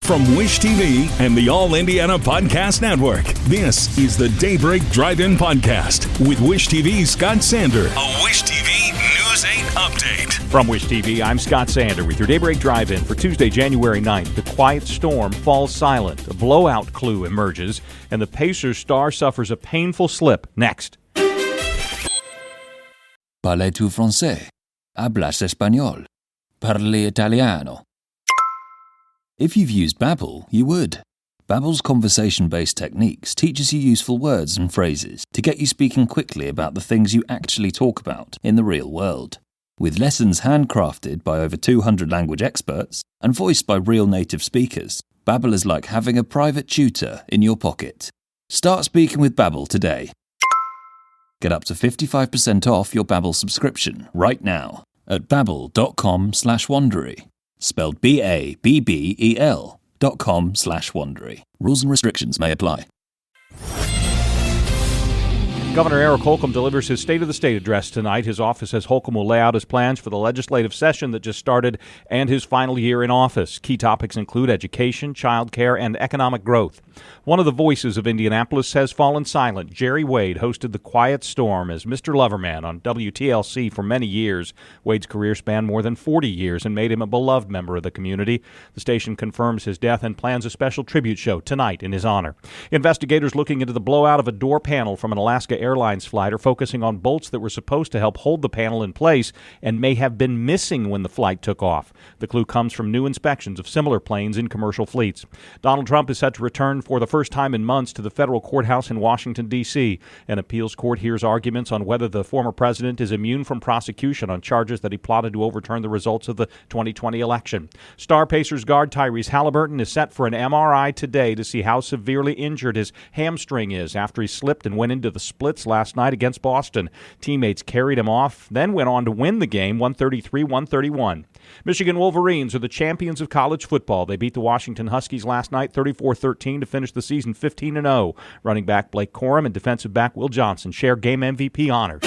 From Wish TV and the All Indiana Podcast Network, this is the Daybreak Drive-In Podcast with Wish TV's Scott Sander. A Wish TV News 8 update. From Wish TV, I'm Scott Sander with your Daybreak Drive-In for Tuesday, January 9th. The quiet storm falls silent. A blowout clue emerges, and the Pacers star suffers a painful slip. Next. Parles-tu français? Hablas español? Parli italiano? If you've used Babbel, you would. Babbel's conversation-based techniques teaches you useful words and phrases to get you speaking quickly about the things you actually talk about in the real world. With lessons handcrafted by over 200 language experts and voiced by real native speakers, Babbel is like having a private tutor in your pocket. Start speaking with Babbel today. Get up to 55% off your Babbel subscription right now at babbel.com/Wondery. Spelled BABBEL.com/Wondery. Rules and restrictions may apply. Governor Eric Holcomb delivers his State of the State address tonight. His office says Holcomb will lay out his plans for the legislative session that just started and his final year in office. Key topics include education, child care, and economic growth. One of the voices of Indianapolis has fallen silent. Jerry Wade hosted The Quiet Storm as Mr. Loverman on WTLC for many years. Wade's career spanned more than 40 years and made him a beloved member of the community. The station confirms his death and plans a special tribute show tonight in his honor. Investigators looking into the blowout of a door panel from an Alaska Airlines flight are focusing on bolts that were supposed to help hold the panel in place and may have been missing when the flight took off. The clue comes from new inspections of similar planes in commercial fleets. Donald Trump is set to return for the first time in months to the federal courthouse in Washington, D.C. An appeals court hears arguments on whether the former president is immune from prosecution on charges that he plotted to overturn the results of the 2020 election. Star Pacers guard Tyrese Halliburton is set for an MRI today to see how severely injured his hamstring is after he slipped and went into the splits last night against Boston. Teammates carried him off, then went on to win the game 133-131. Michigan Wolverines are the champions of college football. They beat the Washington Huskies last night 34-13 to finish the season 15-0. Running back Blake Corum and defensive back Will Johnson share game MVP honors.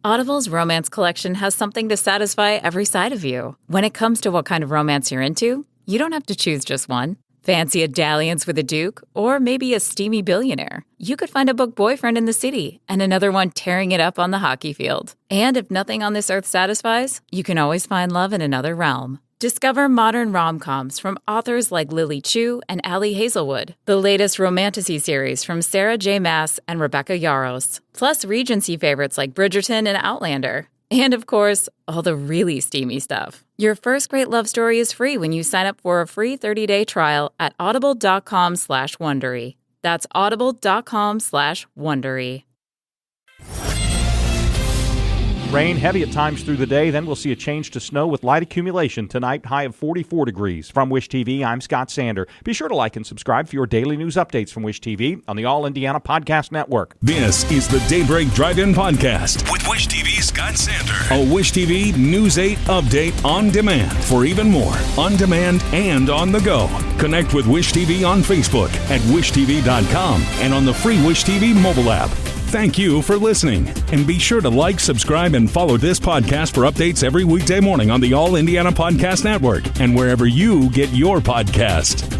Audible's romance collection has something to satisfy every side of you. When it comes to what kind of romance you're into, you don't have to choose just one. Fancy a dalliance with a duke, or maybe a steamy billionaire. You could find a book boyfriend in the city and another one tearing it up on the hockey field. And if nothing on this earth satisfies, you can always find love in another realm. Discover modern rom-coms from authors like Lily Chu and Ali Hazelwood, the latest romantasy series from Sarah J. Maas and Rebecca Yarros, plus Regency favorites like Bridgerton and Outlander. And, of course, all the really steamy stuff. Your first great love story is free when you sign up for a free 30-day trial at audible.com/Wondery. That's audible.com/Wondery. Rain heavy at times through the day, then we'll see a change to snow with light accumulation tonight, high of 44 degrees. From Wish TV, I'm Scott Sander. Be sure to like and subscribe for your daily news updates from Wish TV on the All Indiana Podcast Network. This is the Daybreak Drive-In Podcast with Wish TV's Scott Sander. A Wish TV News 8 update on demand. For even more, on demand and on the go. Connect with Wish TV on Facebook at wishtv.com and on the free Wish TV mobile app. Thank you for listening, and be sure to like, subscribe, and follow this podcast for updates every weekday morning on the All Indiana Podcast Network and wherever you get your podcast.